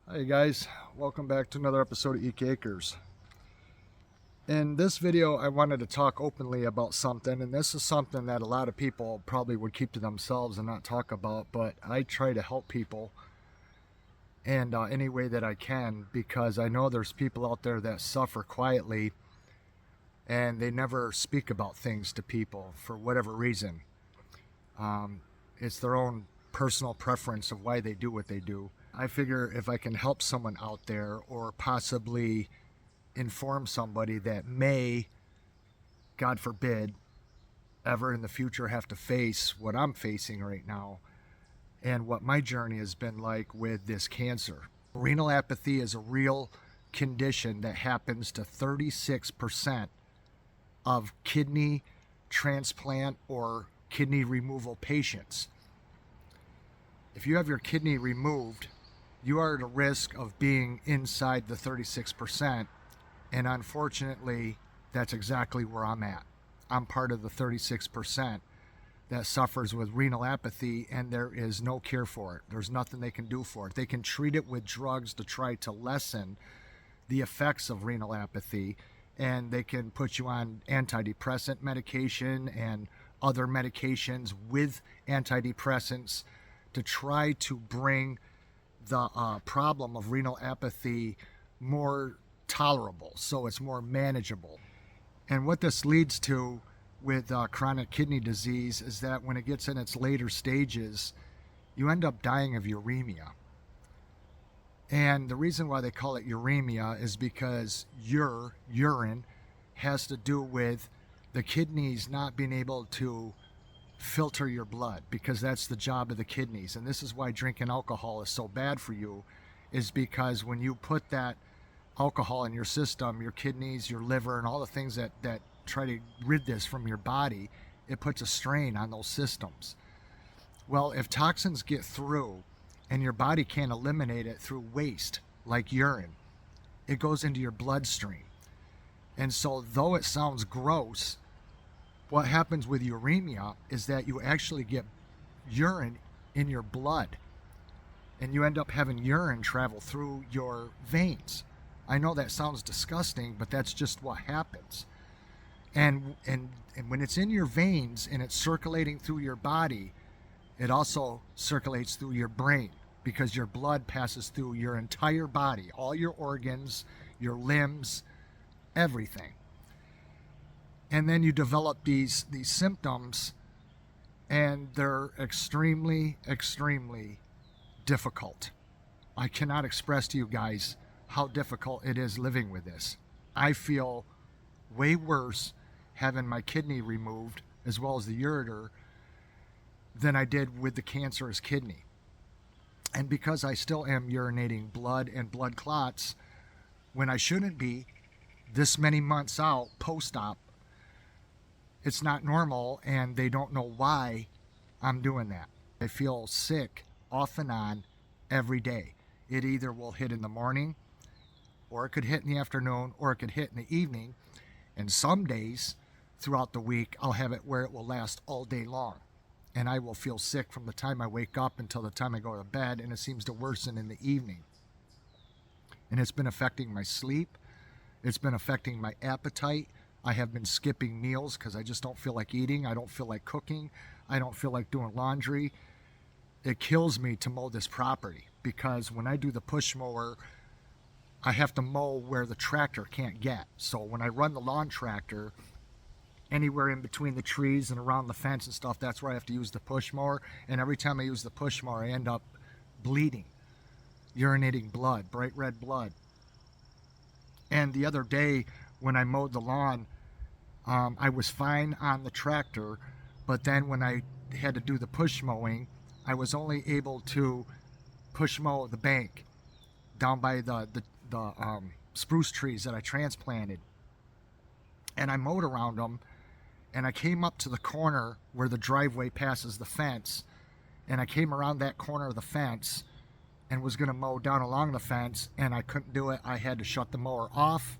Hi guys, welcome back to another episode of Eek Acres. In this video I wanted to talk openly about something, and this is something that a lot of people probably would keep to themselves and not talk about, but I try to help people and any way that I can, because I know there's people out there that suffer quietly and they never speak about things to people for whatever reason. It's their own personal preference of why they do what they do. I figure if I can help someone out there or possibly inform somebody that may, God forbid, ever in the future have to face what I'm facing right now and what my journey has been like with this cancer. Renal apathy is a real condition that happens to 36% of kidney transplant or kidney removal patients. If you have your kidney removed, you are at a risk of being inside the 36%, and unfortunately, that's exactly where I'm at. I'm part of the 36% that suffers with renal apathy, and there is no cure for it. There's nothing they can do for it. They can treat it with drugs to try to lessen the effects of renal apathy, and they can put you on antidepressant medication and other medications with antidepressants to try to bring the problem of renal apathy more tolerable, so it's more manageable. And what this leads to with chronic kidney disease is that when it gets in its later stages, you end up dying of uremia. And the reason why they call it uremia is because urine has to do with the kidneys not being able to filter your blood, because that's the job of the kidneys. And this is why drinking alcohol is so bad for you, is because when you put that alcohol in your system, your kidneys, your liver, and all the things that try to rid this from your body, it puts a strain on those systems. Well, if toxins get through and your body can't eliminate it through waste like urine, it goes into your bloodstream. And so though it sounds gross, what happens with uremia is that you actually get urine in your blood, and you end up having urine travel through your veins. I know that sounds disgusting, but that's just what happens. And when it's in your veins and it's circulating through your body, it also circulates through your brain, because your blood passes through your entire body, all your organs, your limbs, everything. And then you develop these symptoms, and they're extremely difficult. I cannot express to you guys how difficult it is living with this. I feel way worse having my kidney removed, as well as the ureter, than I did with the cancerous kidney. And because I still am urinating blood and blood clots when I shouldn't be, this many months out post-op, it's not normal, and they don't know why I'm doing that. I feel sick off and on every day. It either will hit in the morning, or it could hit in the afternoon, or it could hit in the evening. And some days throughout the week, I'll have it where it will last all day long. And I will feel sick from the time I wake up until the time I go to bed, and it seems to worsen in the evening. And it's been affecting my sleep. It's been affecting my appetite. I have been skipping meals because I just don't feel like eating. I don't feel like cooking. I don't feel like doing laundry. It kills me to mow this property, because when I do the push mower, I have to mow where the tractor can't get. So when I run the lawn tractor, anywhere in between the trees and around the fence and stuff, that's where I have to use the push mower. And every time I use the push mower, I end up bleeding, urinating blood, bright red blood. And the other day when I mowed the lawn, I was fine on the tractor, but then when I had to do the push mowing, I was only able to push mow the bank down by the spruce trees that I transplanted. And I mowed around them, and I came up to the corner where the driveway passes the fence, and I came around that corner of the fence and was going to mow down along the fence, and I couldn't do it. I had to shut the mower off,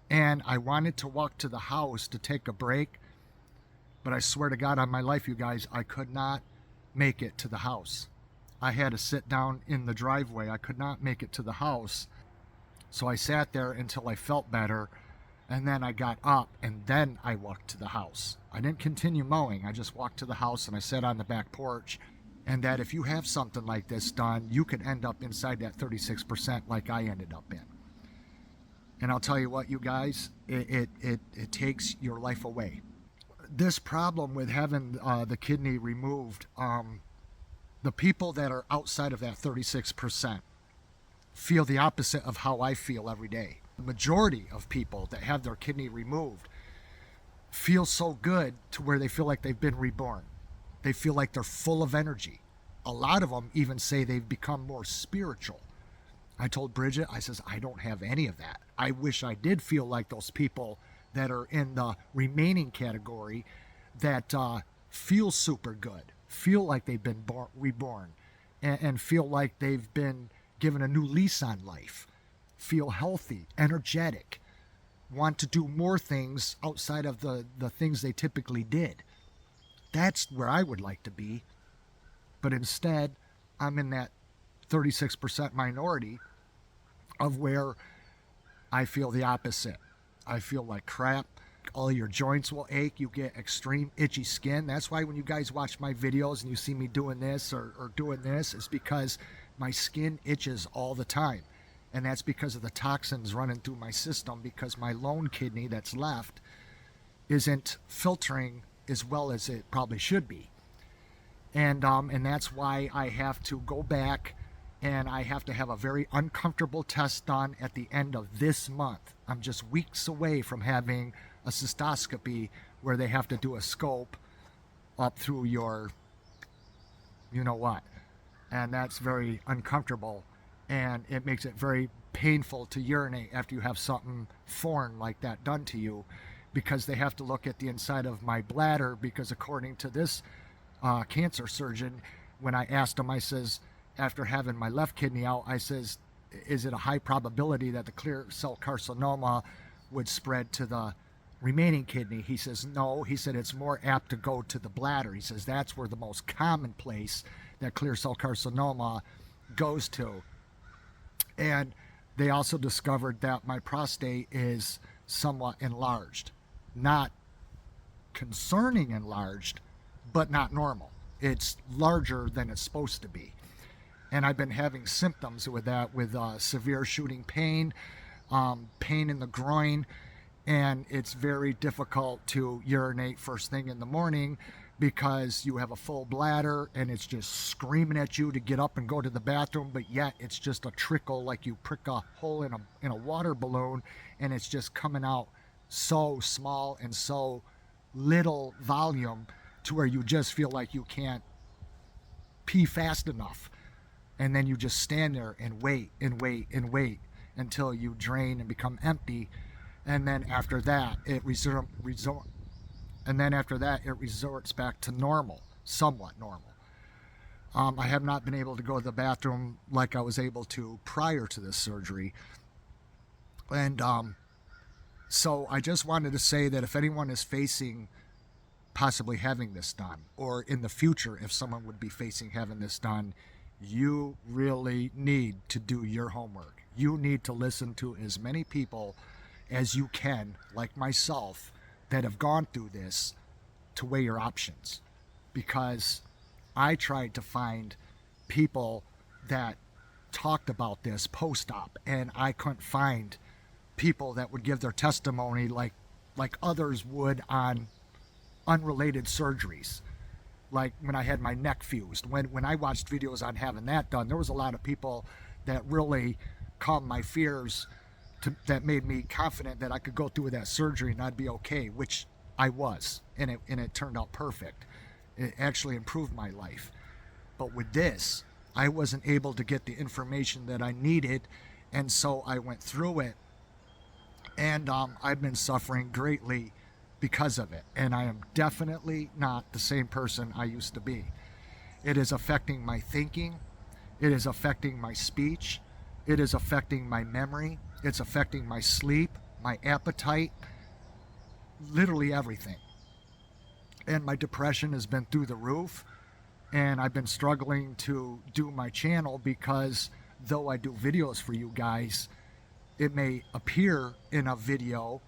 and I wanted to walk to the house to take a break, but I swear to God on my life, you guys, I could not make it to the house. I had to sit down in the driveway. I could not make it to the house. So I sat there until I felt better, and then I got up, and then I walked to the house. I didn't continue mowing. I just walked to the house, and I sat on the back porch. And that if you have something like this done, you could end up inside that 36% like I ended up in. And I'll tell you what, you guys, it takes your life away. This problem with having the kidney removed, the people that are outside of that 36% feel the opposite of how I feel every day. The majority of people that have their kidney removed feel so good to where they feel like they've been reborn. They feel like they're full of energy. A lot of them even say they've become more spiritual. I told Bridget, I says, I don't have any of that. I wish I did feel like those people that are in the remaining category that feel super good, feel like they've been reborn, and feel like they've been given a new lease on life, feel healthy, energetic, want to do more things outside of the things they typically did. That's where I would like to be. But instead, I'm in that 36% minority of where I feel the opposite. I feel like crap. All your joints will ache. You get extreme itchy skin. That's why when you guys watch my videos and you see me doing this or doing this, it's because my skin itches all the time. And that's because of the toxins running through my system, because my lone kidney that's left isn't filtering as well as it probably should be. And that's why I have to go back and I have to have a very uncomfortable test done at the end of this month. I'm just weeks away from having a cystoscopy where they have to do a scope up through your, you know what. And that's very uncomfortable. And it makes it very painful to urinate after you have something foreign like that done to you, because they have to look at the inside of my bladder, because according to this cancer surgeon, when I asked him, I says, after having my left kidney out, I says, is it a high probability that the clear cell carcinoma would spread to the remaining kidney? He says, no. He said, it's more apt to go to the bladder. He says, that's where the most common place that clear cell carcinoma goes to. And they also discovered that my prostate is somewhat enlarged. Not concerning enlarged, but not normal. It's larger than it's supposed to be. And I've been having symptoms with that, with severe shooting pain, pain in the groin, and it's very difficult to urinate first thing in the morning because you have a full bladder and it's just screaming at you to get up and go to the bathroom, but yet it's just a trickle, like you prick a hole in a water balloon, and it's just coming out so small and so little volume to where you just feel like you can't pee fast enough. And then you just stand there and wait and wait and wait until you drain and become empty. And then after that, it resorts back to normal, somewhat normal. I have not been able to go to the bathroom like I was able to prior to this surgery. And so I just wanted to say that if anyone is facing possibly having this done, or in the future if someone would be facing having this done, you really need to do your homework. You need to listen to as many people as you can, like myself, that have gone through this, to weigh your options. Because I tried to find people that talked about this post-op, and I couldn't find people that would give their testimony like others would on unrelated surgeries. Like when I had my neck fused, when I watched videos on having that done, there was a lot of people that really calmed my fears, that made me confident that I could go through with that surgery and I'd be okay, which I was, and it turned out perfect. It actually improved my life. But with this, I wasn't able to get the information that I needed, and so I went through it, and I've been suffering greatly because of it, and I am definitely not the same person I used to be. It is affecting my thinking, it is affecting my speech, it is affecting my memory, it's affecting my sleep, my appetite, literally everything. And my depression has been through the roof, And I've been struggling to do my channel because though I do videos for you guys, it may appear in a video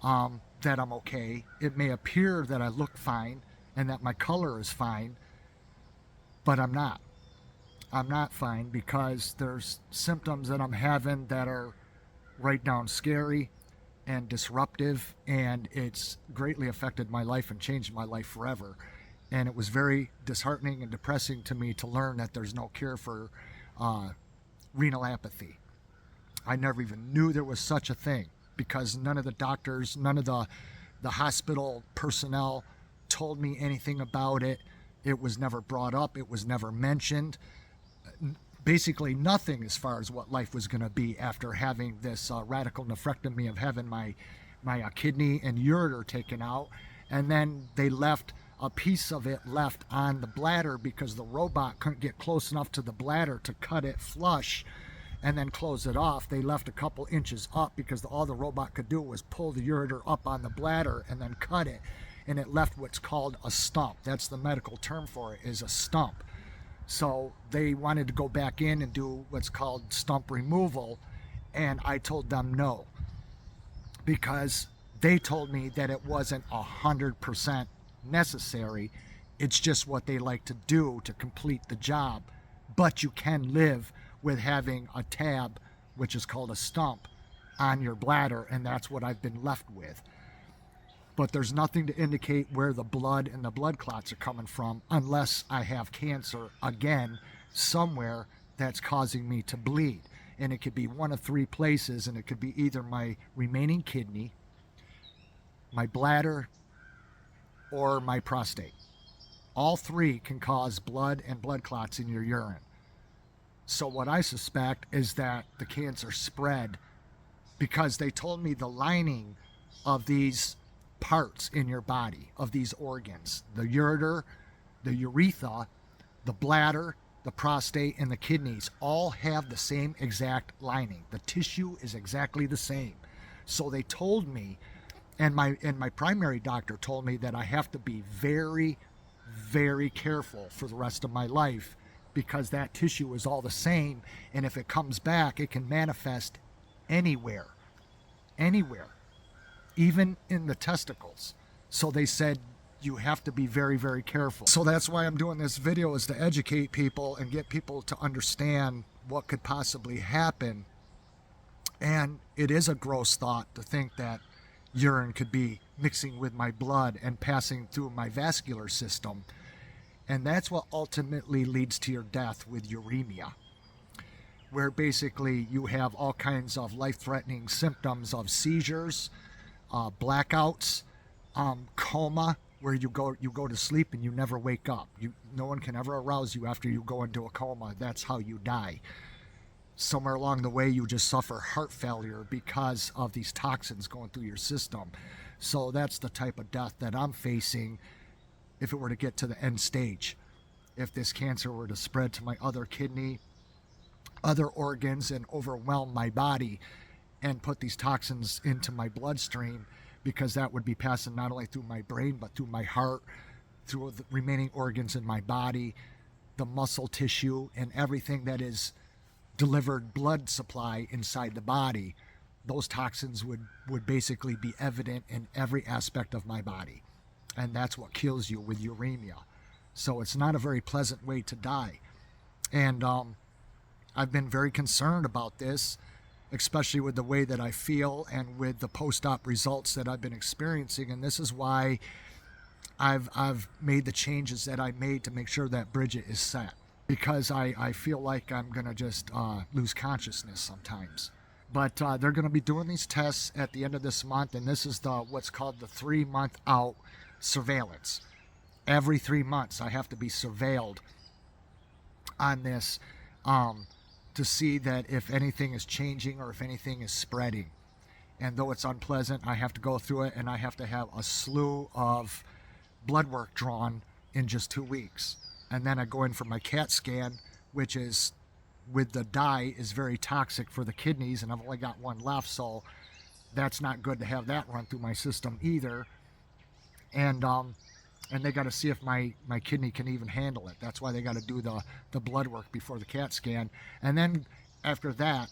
that I'm okay. It may appear that I look fine and that my color is fine, but I'm not. I'm not fine because there's symptoms that I'm having that are right down scary and disruptive, and it's greatly affected my life and changed my life forever. And it was very disheartening and depressing to me to learn that there's no cure for renal apathy. I never even knew there was such a thing because none of the doctors, none of the hospital personnel told me anything about it. It was never brought up. It was never mentioned. Basically nothing as far as what life was going to be after having this radical nephrectomy of having my kidney and ureter taken out. And then they left a piece of it left on the bladder because the robot couldn't get close enough to the bladder to cut it flush and then close it off. They left a couple inches up because all the robot could do was pull the ureter up on the bladder and then cut it. And it left what's called a stump. That's the medical term for it, is a stump. So they wanted to go back in and do what's called stump removal, and I told them no, because they told me that it wasn't 100% necessary. It's just what they like to do to complete the job. But you can live with having a tab, which is called a stump, on your bladder, and that's what I've been left with. But there's nothing to indicate where the blood and the blood clots are coming from unless I have cancer again somewhere that's causing me to bleed. And it could be one of three places, and it could be either my remaining kidney, my bladder, or my prostate. All three can cause blood and blood clots in your urine. So what I suspect is that the cancer spread because they told me the lining of these parts in your body, of these organs, the ureter, the urethra, the bladder, the prostate, and the kidneys all have the same exact lining. The tissue is exactly the same. So they told me, and my primary doctor told me, that I have to be very, very careful for the rest of my life because that tissue is all the same, and if it comes back, it can manifest anywhere, even in the testicles. So they said you have to be very, very careful. So that's why I'm doing this video, is to educate people and get people to understand what could possibly happen. And it is a gross thought to think that urine could be mixing with my blood and passing through my vascular system. And that's what ultimately leads to your death with uremia, where basically you have all kinds of life-threatening symptoms of seizures, blackouts, coma, where you go to sleep and you never wake up. No one can ever arouse you after you go into a coma. That's how you die. Somewhere along the way, you just suffer heart failure because of these toxins going through your system. So that's the type of death that I'm facing if it were to get to the end stage. If this cancer were to spread to my other kidney, other organs, and overwhelm my body and put these toxins into my bloodstream, because that would be passing not only through my brain, but through my heart, through the remaining organs in my body, the muscle tissue, and everything that is delivered blood supply inside the body. Those toxins would basically be evident in every aspect of my body. And that's what kills you with uremia. So it's not a very pleasant way to die. And I've been very concerned about this, especially with the way that I feel and with the post-op results that I've been experiencing. And this is why I've made the changes that I made to make sure that Bridget is set, because I feel like I'm going to just lose consciousness sometimes. But they're going to be doing these tests at the end of this month, and this is what's called the 3-month out surveillance. Every 3 months I have to be surveilled on this to see that if anything is changing or if anything is spreading. And though it's unpleasant, I have to go through it, and I have to have a slew of blood work drawn in just 2 weeks. And then I go in for my CAT scan, which is, with the dye, is very toxic for the kidneys, and I've only got one left, so that's not good to have that run through my system either. And and they got to see if my kidney can even handle it. That's why they got to do the blood work before the CAT scan. And then after that,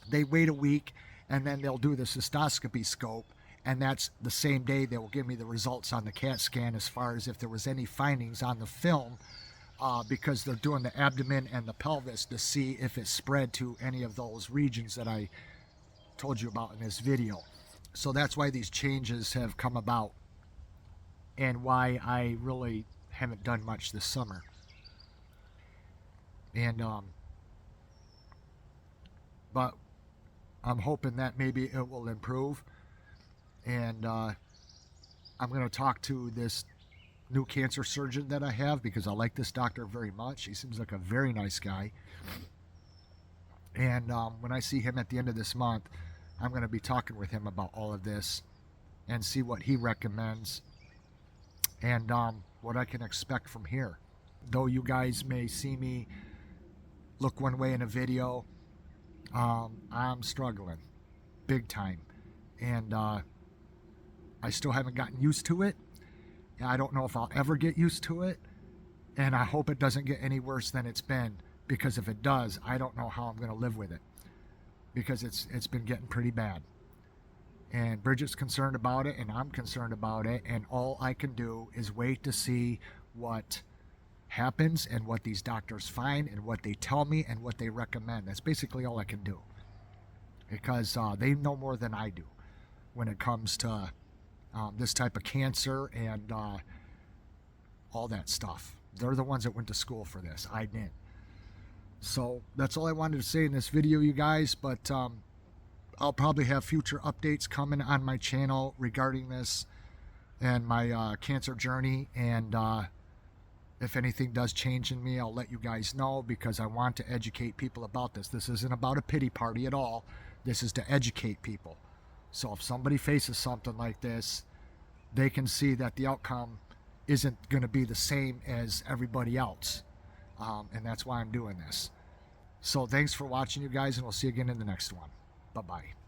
they wait a week, and then they'll do the cystoscopy scope, and that's the same day they will give me the results on the CAT scan as far as if there was any findings on the film, because they're doing the abdomen and the pelvis to see if it spread to any of those regions that I told you about in this video. So that's why these changes have come about, and why I really haven't done much this summer. And but I'm hoping that maybe it will improve. And I'm going to talk to this new cancer surgeon that I have, because I like this doctor very much. He seems like a very nice guy. And when I see him at the end of this month, I'm going to be talking with him about all of this and see what he recommends, and what I can expect from here. Though you guys may see me look one way in a video, I'm struggling big time, and I still haven't gotten used to it. I don't know if I'll ever get used to it, and I hope it doesn't get any worse than it's been, because if it does, I don't know how I'm going to live with it, because it's been getting pretty bad. And Bridget's concerned about it, and I'm concerned about it, and all I can do is wait to see what happens and what these doctors find and what they tell me and what they recommend. That's basically all I can do, because they know more than I do when it comes to this type of cancer and all that stuff. They're the ones that went to school for this. I didn't. So that's all I wanted to say in this video, you guys, but I'll probably have future updates coming on my channel regarding this and my cancer journey, and if anything does change in me, I'll let you guys know, because I want to educate people about this. This isn't about a pity party at all. This is to educate people. So if somebody faces something like this, they can see that the outcome isn't going to be the same as everybody else. And that's why I'm doing this. So thanks for watching, you guys, and we'll see you again in the next one. Bye-bye.